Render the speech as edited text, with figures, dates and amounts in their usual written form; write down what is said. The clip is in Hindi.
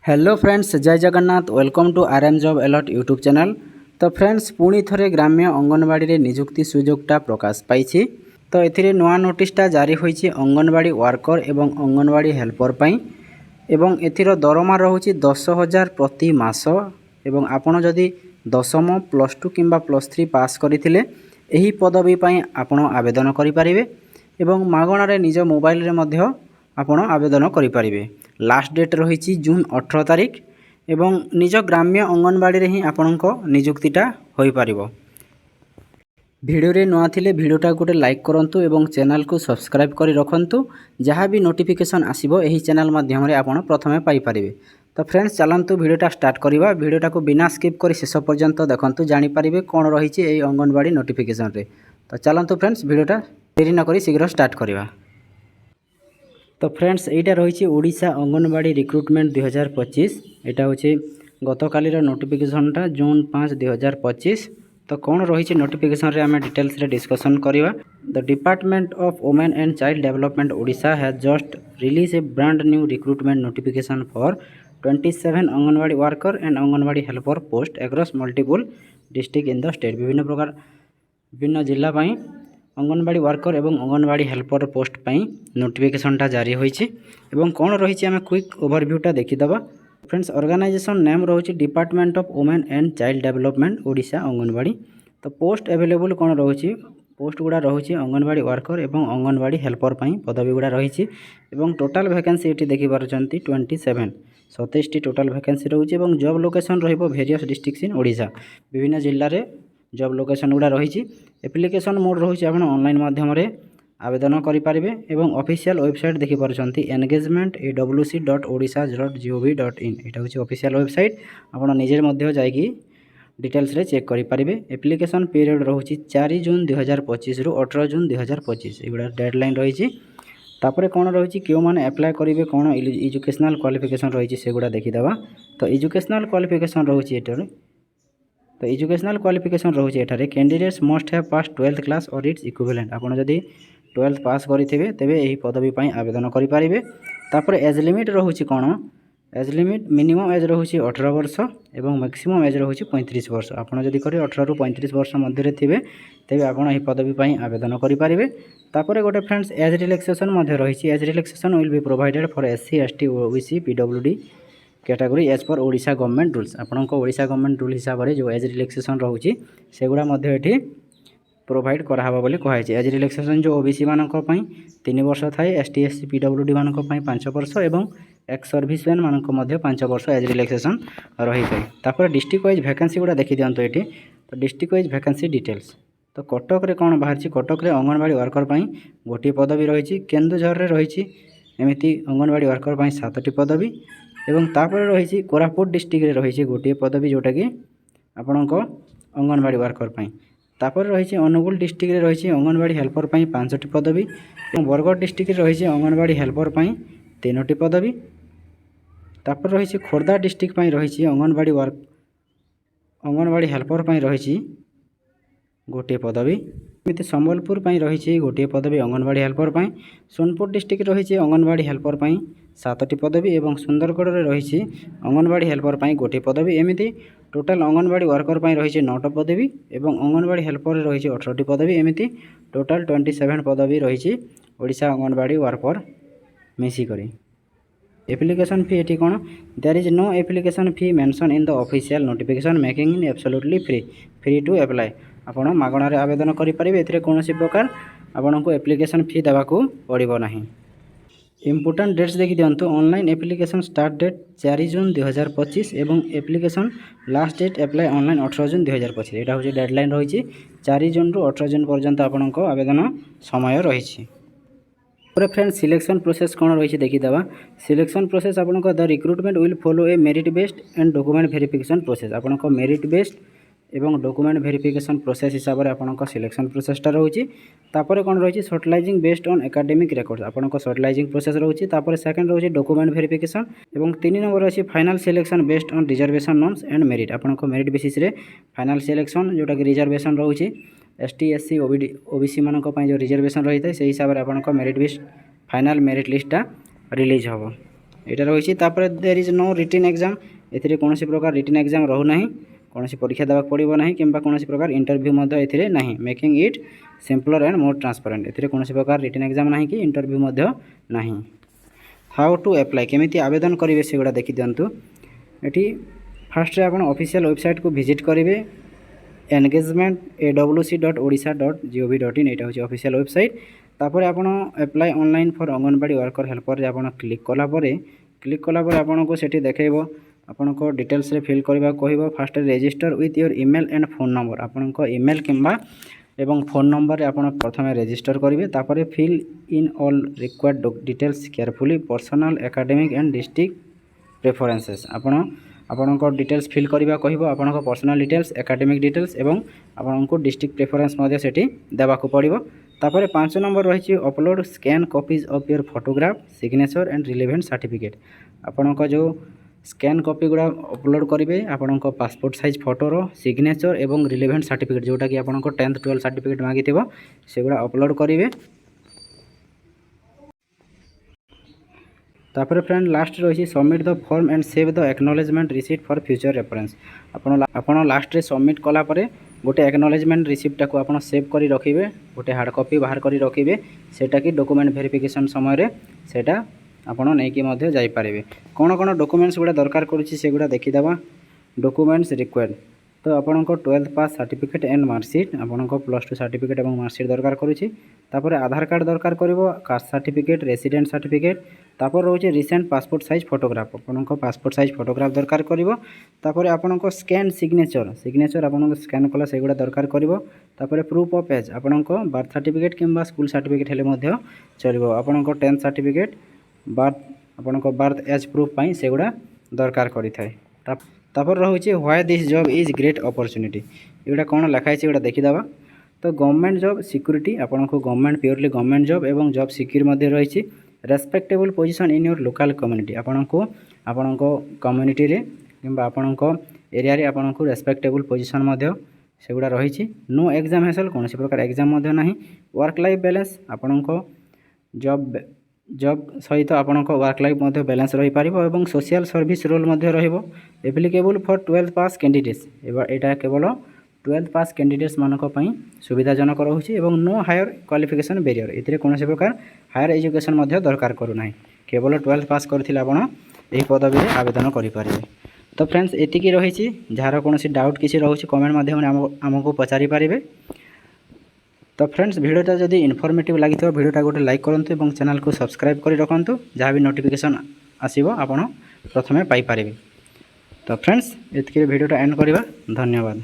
Hello friends, Jai Jagannath. Welcome to RM job alert YouTube channel. तो फ्रेंड्स, पुणी थरे ग्राम्य अंगनवाड़ी रे निजुक्ति सुजोगटा प्रकाश पाई। तो एथिरे नुआ नोटिसटा जारी होईछि अंगनवाड़ी वर्कर एवं अंगनवाड़ी हेल्पर पाई एवं एथिर दरमा रहुछि 10,000 प्रति मास एवं आपण जदि दशम +2 किंबा +3 पास करथिले एही पदवी पाई आपण आवेदन करि परिबे एवं मागणा रे निज मोबाइल रे मध्य आपण आवेदन करि परिबे। लास्ट डेट रही जून 18 तारिख एवं निज ग्राम्य अंगनवाड़ी रे ही आपणक निजुक्तिटा होई पारिबो। वीडियो रे नुआ थिले वीडियोटा गोटे लाइक करंतु एवं चैनल को सब्सक्राइब करी रखंतु। जहाँ भी नोटिफिकेशन आसीबो एही चैनल माध्यम रे आपण प्रथमे पाई पारिबे। तो फ्रेंड्स, चलंतु वीडियोटा स्टार्ट करिबा। वीडियोटा को बिना स्किप करी शेष पर्यंत देखंतु, जानि पारिबे कोन रहिछि एही अंगनवाड़ी नोटिफिकेशन रे। तो चलंतु फ्रेंड्स, वीडियोटा देरी न करी शीघ्र स्टार्ट करिबा। तो फ्रेंड्स, एटा रही ओडिशा अंगनवाड़ी रिक्रुटमेंट 2025। एटा होछि गतकाली नोटिफिकेशनटा जून 5, 2025। तो कौन रही नोटिफिकेशन रे आमे डिटेल्स रे डिस्कशन करिवा। The department of women and child development Odisha has just release a brand new recruitment notification for 27 anganwadi worker and anganwadi helper post across multiple district in the state. विभिन्न जिला पाई अंगनवाड़ी वर्कर एवं अंगनवाड़ी हेल्पर पोस्ट पाई नोटिफिकेशनटा जारी होईछि एवं कौन रही आम क्विक ओवरव्यूटा देखीदबा। फ्रेंड्स, ऑर्गेनाइजेशन नेम रही department of women and child development Odisha anganwadi. तो पोस्ट अवेलेबल कौन रही पोस्ट गुड़ा रही अंगनवाड़ी वर्कर एवं अंगनवाड़ी हेल्पर पाई पदवी गुड़ा रही टोटाल वैकेंसी ये देखिपार 27 टी टोटाल वैकेंसी रही जॉब लोकेशन रेरियस डिस्ट्रिक्ट्स इन ओडिशा। विभिन्न जिले में जॉब लोकेशन गुड़ा रही। एप्लिकेशन मोड रही आप ऑनलाइन माध्यम आवेदन करेंगे एवं ऑफिशियल वेबसाइट देखिपार engagement.awc.odisha.gov.in। यहाँ हूँ ऑफिशियल वेबसाइट। आप निजे जाकि डिटेल्स रे चेक करेंगे। एप्लिकेशन पीरियड रही 4 जून 2025 रु 18 जून 2025 एगुड़ा डेडलाइन रही। तापर कौन रही क्यों मैंने अप्लाई करेंगे, कौन एजुकेशनल क्वालिफिकेशन रही सेगुड़ा देखीदबा। तो एजुकेशनल क्वालिफिकेशन रही है। तो एजुकेशनल क्वालिफिकेशन रही है candidates must have pass 12th class और इट्स इक्विवेलेंट। आपड़ जदि 12th पास करेंगे तेरे यही पदवी पर आवेदन करेंगे। तापर एज लिमिट रही कौन, एज लिमिट मिनिमम एज रही 18 वर्ष एवं मैक्सिमम एज रही 35 वर्ष। आपड़ जदि करेंगे 18 रु 35 वर्ष मध्य थे तेज आप पदवी पर आवेदन करेंगे। तापर गोटे फ्रेंड्स एज रिलैक्सेशन रही। Age relaxation will be provided for SC ST OBC PWD category age per Odisha government rules. आपंक ओडिशा गवर्नमेंट रूल हिसाब से जो एज रिलैक्सेशन रही सेगुड़ा ये प्रोवाइड करावा बोली कहुई। एज रिलैक्सेशन जो OBC मानक 3 वर्ष थाए, ST SC PWD मानक 5 वर्ष एवं एक्स सर्विसमैन मानक 5 वर्ष एज रिलैक्सेशन रही है। तापर डिस्ट्रिक्ट वाइज वैकेंसी गुड़ा देखी दिखाँ ये। तो डिस्ट्रिक्ट वाइज वैकेंसी डिटेल्स तो कटक रे कौन बाहर, कटक रे अंगनवाड़ी वर्कर गोटे पदवी रही। केन्दुझर रे रही एमती अंगनवाड़ी वर्कर 7टी पदवी एवं तापर रही कोरापुट डिस्ट्रिक्ट रे रही गोटे पदवी जोटा कि आपणक अंगनवाड़ी वर्कर पाई। तापर रही अनुगुल डिस्ट्रिक्ट रे रही अंगनवाड़ी हेल्पर 5टी पदवी और बरगढ़ डिस्ट्रिक्ट रे रही अंगनवाड़ी हेल्पर 3टी पदवी। तापर रही खोर्धा डिस्ट्रिक्ट रही अंगनवाड़ी हेल्पर रही गोटे पदवी। एमती संबलपुर रही गोटे पदवी अंगनवाड़ी हेल्पर। सोनपुर डिस्ट्रिक्ट रही अंगनवाड़ी हेल्पर 7टी पदवी एवं सुंदरगढ़ रे रही अंगनवाड़ी हेल्पर गोटे पदवी। एमती टोटाल अंगनवाड़ी वर्कर रही 9टी पदवी एवं अंगनवाड़ी हेल्पर रही 18टी पदवी। एमती टोटाल 27 पदवी रही ओडिशा अंगनवाड़ी वर्कर मिसिकरी। एप्लिकेशन फी ये कौन, there is no application fee mention in the official notification making in absolutely free to apply. आपण मागणार आवेदन करेंगे। ए कौन प्रकार आपन को एप्लिकेशन फी देवाक पड़ो ना। इम्पोर्टेंट डेट्स देखी दिंतु। Online application start date 4 June 2025 एवं application last date apply online 18 June 2025। यहाँ हूँ डेडलाइन रही 4 जून रु 18 जून पर्यंत आपण आवेदन समय रही। फ्रेंड्स, सिलेक्शन प्रोसेस कौन रही देखीदबा। सिलेक्शन प्रोसेस आपन the recruitment will follow A merit based and document verification process. आपन मेरिट बेस्ड एवं डॉक्यूमेंट वेरिफिकेशन प्रोसेस हिसाब से आपन सिलेक्शन प्रोसेसटा रही। तापर कौन रही सर्टलाइजिंग बेस्ड ऑन एकेडमिक रिकॉर्ड। आपन सर्टलाइजिंग प्रोसेस रही। तापर सेकंड रही डॉक्यूमेंट वेरिफिकेशन एवं 3 नंबर अच्छी final selection based on reservation norms and merit. आपन मेरिट बेसिस रे फाइनल सिलेक्शन जोटा कि रिजर्वेशन रही ST SC OBC मानक जो रिजर्वेशन रही है से हिसाब से आपन मेरिट बेस्ड फाइनल मेरिट लिस्टा रिलीज हम। ଏଇଟା ରହିଛି। ତାପରେ there is no written exam, ଏଥିରେ କୌଣସି ପ୍ରକାର ରିଟନ୍ ଏକ୍ଜାମ୍ ରହୁନାହିଁ, କୌଣସି ପରୀକ୍ଷା ଦେବାକୁ ପଡ଼ିବ ନାହିଁ କିମ୍ବା କୌଣସି ପ୍ରକାର ଇଣ୍ଟରଭ୍ୟୁ ମଧ୍ୟ ଏଥିରେ ନାହିଁ। Making it simpler and more transparent, ଏଥିରେ କୌଣସି ପ୍ରକାର ରିଟନ୍ ଏକ୍ଜାମ୍ ନାହିଁ କି ଇଣ୍ଟରଭ୍ୟୁ ମଧ୍ୟ ନାହିଁ। ହାଉ ଟୁ ଆପ୍ଲାଏ, କେମିତି ଆବେଦନ କରିବେ ସେଗୁଡ଼ା ଦେଖିଦିଅନ୍ତୁ। ଏଠି ଫାର୍ଷ୍ଟରେ ଆପଣ ଅଫିସିଆଲ୍ ୱେବସାଇଟ୍କୁ ଭିଜିଟ୍ କରିବେ, engagement.awc.odisha.gov.in, ଏଇଟା ହେଉଛି ଅଫିସିଆଲ୍ ୱେବସାଇଟ୍। ତାପରେ ଆପଣ apply online for anganwadi worker ହେଲ୍ପରରେ ଆପଣ କ୍ଲିକ୍ କଲାପରେ ଆପଣଙ୍କୁ ସେଠି ଦେଖାଇବ ଆପଣଙ୍କ ଡିଟେଲ୍ସରେ ଫିଲ୍ କରିବାକୁ କହିବ। ଫାର୍ଷ୍ଟରେ register with your email and phone number, ଆପଣଙ୍କ ଇମେଲ୍ କିମ୍ବା ଏବଂ ଫୋନ୍ ନମ୍ବରରେ ଆପଣ ପ୍ରଥମେ ରେଜିଷ୍ଟର କରିବେ। ତାପରେ fill in all required details carefully, personal, academic and district preferences, ଆପଣଙ୍କ ଡିଟେଲ୍ସ ଫିଲ୍ କରିବା କହିବ, ଆପଣଙ୍କ ପର୍ସନାଲ୍ ଡିଟେଲ୍ସ, ଏକାଡେମିକ୍ ଡିଟେଲ୍ସ ଏବଂ ଆପଣଙ୍କୁ ଡିଷ୍ଟ୍ରିକ୍ଟ ପ୍ରେଫରେନ୍ସ ମଧ୍ୟ ସେଠି ଦେବାକୁ ପଡ଼ିବ। ତାପରେ 5 ନମ୍ବର ରହିଛି upload scan copies of your photograph, signature and relevant certificate, ଆପଣଙ୍କ ଯେଉଁ ସ୍କାନ୍ କପି ଗୁଡ଼ା ଅପଲୋଡ଼ କରିବେ ଆପଣଙ୍କ ପାସପୋର୍ଟ ସାଇଜ୍ ଫଟୋର, ସିଗ୍ନେଚର୍ ଏବଂ ରିଲେଭେଣ୍ଟ ସାର୍ଟିଫିକେଟ୍ ଯେଉଁଟାକି ଆପଣଙ୍କ 10th 12th ସାର୍ଟିଫିକେଟ୍ ମାଗିଥିବ ସେଗୁଡ଼ା ଅପଲୋଡ଼ କରିବେ। ତାପରେ ଫ୍ରେଣ୍ଡ ଲାଷ୍ଟରେ ରହିଛି submit the form and save the acknowledgement receipt for future reference, ଆପଣ ଲାଷ୍ଟରେ ସବମିଟ୍ କଲା ପରେ ଗୋଟେ ଆକ୍ନୋଲେଜମେଣ୍ଟ ରିସିପ୍ଟଟାକୁ ଆପଣ ସେଭ୍ କରି ରଖିବେ, ଗୋଟେ ହାର୍ଡ଼ କପି ବାହାର କରି ରଖିବେ, ସେଇଟାକି ଡକୁମେଣ୍ଟ ଭେରିଫିକେସନ୍ ସମୟରେ ସେଇଟା ଆପଣ ନେଇକି ମଧ୍ୟ ଯାଇପାରିବେ। କ'ଣ କ'ଣ ଡକୁମେଣ୍ଟସ୍ ଗୁଡ଼ା ଦରକାର କରୁଛି ସେଗୁଡ଼ା ଦେଖିଦେବା। ଡକୁମେଣ୍ଟସ୍ ରିକ୍ୱାର୍ଡ଼, ତ ଆପଣଙ୍କ 12th pass certificate and marksheet, ଆପଣଙ୍କ +2 ସାର୍ଟିଫିକେଟ୍ ଏବଂ ମାର୍କସିଟ୍ ଦରକାର କରୁଛି। ତାପରେ ଆଧାର କାର୍ଡ଼ ଦରକାର କରିବ, କାଷ୍ଟ ସାର୍ଟିଫିକେଟ୍, ରେସିଡେଣ୍ଟ ସାର୍ଟିଫିକେଟ୍। ତାପରେ ରହୁଛି ରିସେଣ୍ଟ ପାସପୋର୍ଟ ସାଇଜ୍ ଫଟୋଗ୍ରାଫ, ଆପଣଙ୍କ ପାସପୋର୍ଟ ସାଇଜ୍ ଫଟୋଗ୍ରାଫ ଦରକାର କରିବ। ତାପରେ ଆପଣଙ୍କ ସ୍କାନ୍ ସିଗ୍ନେଚର୍ ଆପଣଙ୍କ ସ୍କାନ୍ କଲା ସେଗୁଡ଼ା ଦରକାର କରିବ। ତାପରେ ପ୍ରୁଫ୍ ଅଫ୍ ଏଜ୍, ଆପଣଙ୍କ ବାର୍ଥ ସାର୍ଟିଫିକେଟ୍ କିମ୍ବା ସ୍କୁଲ୍ ସାର୍ଟିଫିକେଟ୍ ହେଲେ ମଧ୍ୟ ଚଳିବ, ଆପଣଙ୍କ 10th ସାର୍ଟିଫିକେଟ୍, ଆପଣଙ୍କ ବାର୍ଥ ଏଜ୍ ପ୍ରୁଫ୍ ପାଇଁ ସେଗୁଡ଼ା ଦରକାର କରିଥାଏ। ତାପରେ ରହୁଛି why this job is great opportunity, ଏଗୁଡ଼ା କ'ଣ ଲେଖା ହେଇଛି ଏଗୁଡ଼ା ଦେଖିଦେବା। ତ ଗଭର୍ଣ୍ଣମେଣ୍ଟ ଜବ୍ ସିକ୍ୟୁରିଟି, ଆପଣଙ୍କୁ ଗଭର୍ଣ୍ଣମେଣ୍ଟ ପିଓରଲି ଗଭର୍ଣ୍ଣମେଣ୍ଟ ଜବ୍ ଏବଂ ଜବ୍ ସିକ୍ୟୁର ମଧ୍ୟ ରହିଛି। Respectable position in your local community, ଆପଣଙ୍କୁ ଆପଣଙ୍କ କମ୍ୟୁନିଟିରେ କିମ୍ବା ଆପଣଙ୍କ ଏରିଆରେ ଆପଣଙ୍କୁ ରେସ୍ପେକ୍ଟେବୁଲ୍ ପୋଜିସନ୍ ମଧ୍ୟ ସେଗୁଡ଼ା ରହିଛି। ନୋ ଏକ୍ଜାମ୍ ହାସଲ, କୌଣସି ପ୍ରକାର ଏକ୍ଜାମ୍ ମଧ୍ୟ ନାହିଁ। ୱାର୍କ ଲାଇଫ୍ ବାଲାନ୍ସ, ଆପଣଙ୍କ ଜବ୍ ସହିତ ଆପଣଙ୍କ ୱାର୍କ ଲାଇଫ୍ ମଧ୍ୟ ବାଲାନ୍ସ ରହିପାରିବ ଏବଂ ସୋସିଆଲ୍ ସର୍ଭିସ୍ ରୋଲ୍ ମଧ୍ୟ ରହିବ। ଏପ୍ଲିକେବୁଲ୍ ଫର୍ 12th ପାସ୍ କ୍ୟାଣ୍ଡିଡେଟ୍ସ, ଏଇଟା କେବଳ 12th ପାସ୍ କ୍ୟାଣ୍ଡିଡେଟ୍ସ ମାନଙ୍କ ପାଇଁ ସୁବିଧାଜନକ ରହୁଛି ଏବଂ ନୋ ହାୟର କ୍ୱାଲିଫିକେସନ୍ ବ୍ୟାରିୟର, ଏଥିରେ କୌଣସି ପ୍ରକାର ହାୟର ଏଜୁକେସନ୍ ମଧ୍ୟ ଦରକାର କରୁନାହିଁ, କେବଳ 12th ପାସ୍ କରିଥିଲେ ଆପଣ ଏହି ପଦବୀରେ ଆବେଦନ କରିପାରିବେ। ତ ଫ୍ରେଣ୍ଡସ୍ ଏତିକି ରହିଛି, ଯାହାର କୌଣସି ଡାଉଟ୍ କିଛି ରହୁଛି କମେଣ୍ଟ ମାଧ୍ୟମରେ ଆମକୁ ପଚାରି ପାରିବେ। ତ ଫ୍ରେଣ୍ଡସ୍ ଭିଡ଼ିଓଟା ଯଦି ଇନଫର୍ମେଟିଭ୍ ଲାଗିଥିବ ଭିଡ଼ିଓଟା ଗୋଟେ ଲାଇକ୍ କରନ୍ତୁ ଏବଂ ଚ୍ୟାନେଲକୁ ସବସ୍କ୍ରାଇବ୍ କରି ରଖନ୍ତୁ, ଯାହା ବି ନୋଟିଫିକେସନ୍ ଆସିବ ଆପଣ ପ୍ରଥମେ ପାଇପାରିବେ। ତ ଫ୍ରେଣ୍ଡସ୍ ଏତିକିରେ ଭିଡ଼ିଓଟା ଏଣ୍ଡ କରିବା, ଧନ୍ୟବାଦ।